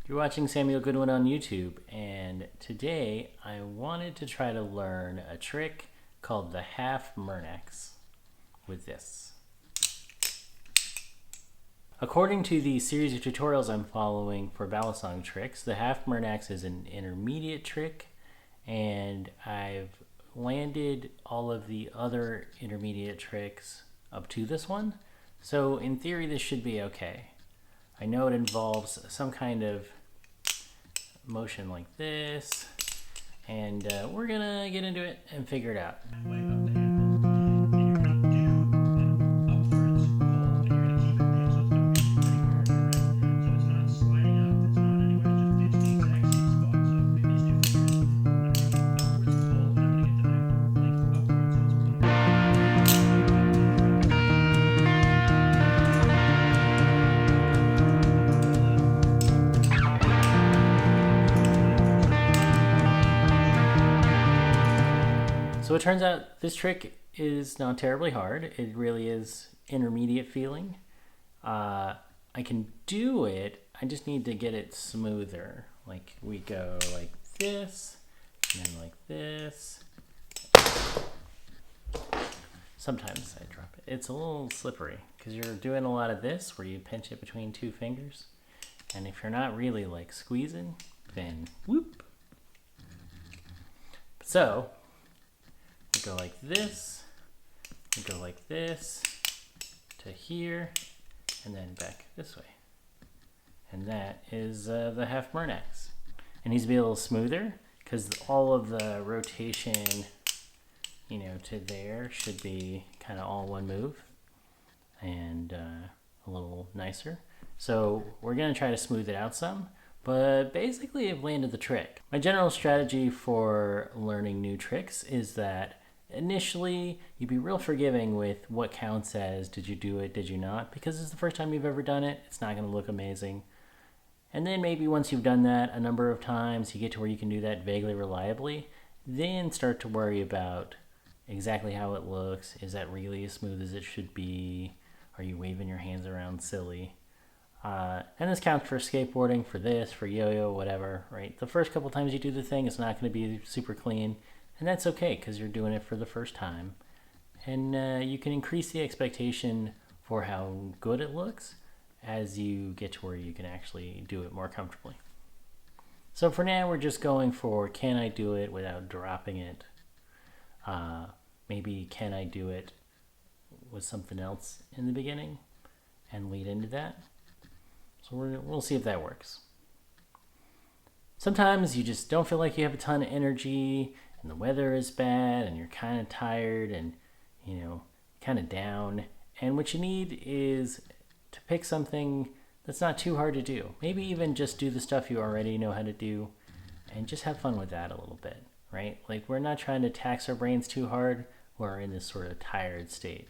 You're watching Samuel Goodwin on YouTube, and today I wanted to try to learn a trick called the Half Murnax with this. According to the series of tutorials I'm following for balisong tricks, the Half Murnax is an intermediate trick, and I've landed all of the other intermediate tricks up to this one. So in theory this should be okay. I know it involves some kind of motion like this, and we're gonna get into it and figure it out. So it turns out this trick is not terribly hard. It really is intermediate feeling. I can do it, I just need to get it smoother. Like we go like this, and then like this. Sometimes I drop it. It's a little slippery because you're doing a lot of this where you pinch it between two fingers. And if you're not really like squeezing, then whoop. So, we go like this, we go like this, to here, and then back this way. And that is the Half Murnax. It needs to be a little smoother, because all of the rotation, to there should be kind of all one move, and a little nicer. So we're going to try to smooth it out some. But basically I've landed the trick. My general strategy for learning new tricks is that initially you'd be real forgiving with what counts as did you do it, did you not, because it's the first time you've ever done it, it's not going to look amazing. And then maybe once you've done that a number of times, you get to where you can do that vaguely reliably, then start to worry about exactly how it looks. Is that really as smooth as it should be? Are you waving your hands around silly? And this counts for skateboarding, for this, for yo-yo, whatever, right? The first couple times you do the thing, it's not going to be super clean, and that's okay because you're doing it for the first time. And you can increase the expectation for how good it looks as you get to where you can actually do it more comfortably. So for now, we're just going for can I do it without dropping it? Maybe can I do it with something else in the beginning and lead into that? So we'll see if that works. Sometimes you just don't feel like you have a ton of energy and the weather is bad and you're kind of tired and, kind of down. And what you need is to pick something that's not too hard to do. Maybe even just do the stuff you already know how to do and just have fun with that a little bit, right? Like we're not trying to tax our brains too hard. We're in this sort of tired state.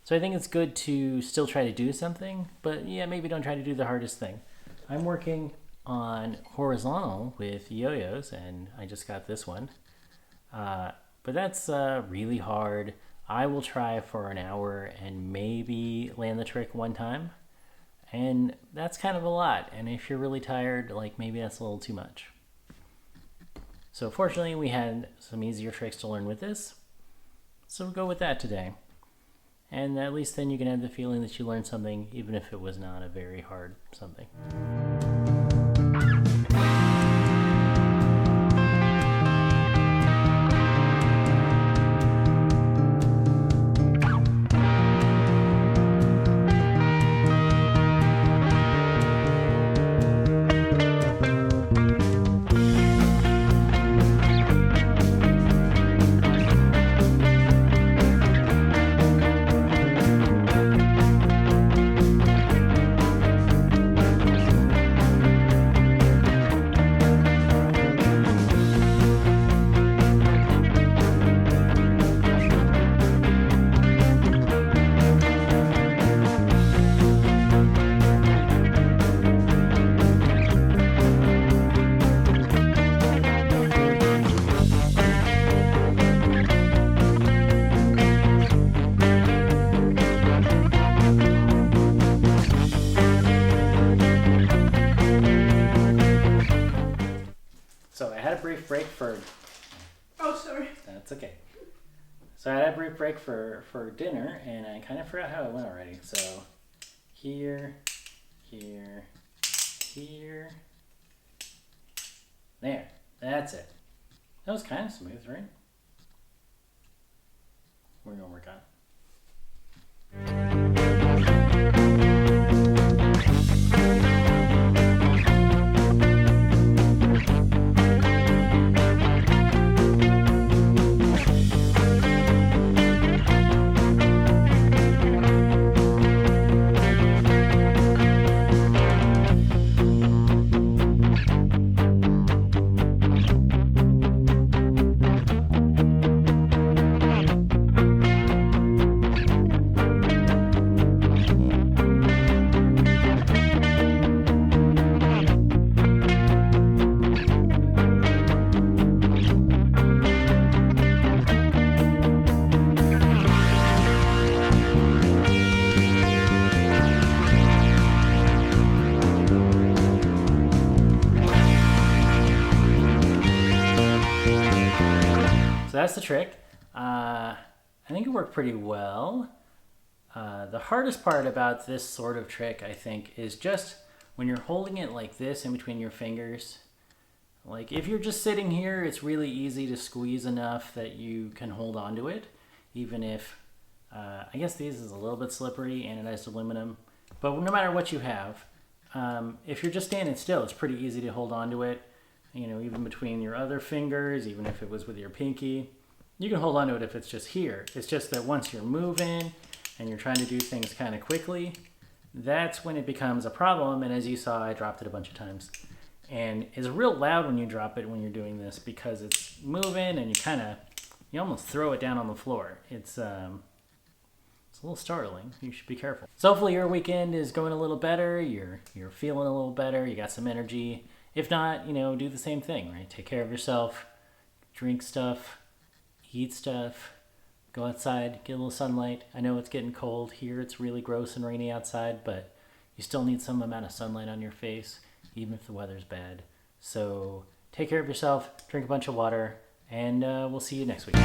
So I think it's good to still try to do something, but yeah, maybe don't try to do the hardest thing. I'm working on horizontal with yo-yos, and I just got this one. But that's really hard. I will try for an hour and maybe land the trick one time. And that's kind of a lot. And if you're really tired, maybe that's a little too much. So fortunately, we had some easier tricks to learn with this. So we'll go with that today. And at least then you can have the feeling that you learned something, even if it was not a very hard something. I had a brief break for... Oh, sorry. That's okay. So I had a brief break for dinner, and I kind of forgot how it went already. So here, here, here. There. That's it. That was kind of smooth, right? We're going to work on it. So that's the trick. I think it worked pretty well. The hardest part about this sort of trick, I think, is just when you're holding it like this in between your fingers. Like if you're just sitting here, it's really easy to squeeze enough that you can hold on to it, even if, I guess these is a little bit slippery, anodized aluminum. But no matter what you have, if you're just standing still, it's pretty easy to hold on to it. You know, even between your other fingers, even if it was with your pinky, you can hold on to it if it's just here. It's just that once you're moving and you're trying to do things kind of quickly, that's when it becomes a problem. And as you saw, I dropped it a bunch of times. And it's real loud when you drop it when you're doing this because it's moving and you almost throw it down on the floor. It's a little startling. You should be careful. So hopefully your weekend is going a little better. You're feeling a little better. You got some energy. If not, do the same thing, right? Take care of yourself, drink stuff, eat stuff, go outside, get a little sunlight. I know it's getting cold here. It's really gross and rainy outside, but you still need some amount of sunlight on your face, even if the weather's bad. So take care of yourself, drink a bunch of water, and we'll see you next week.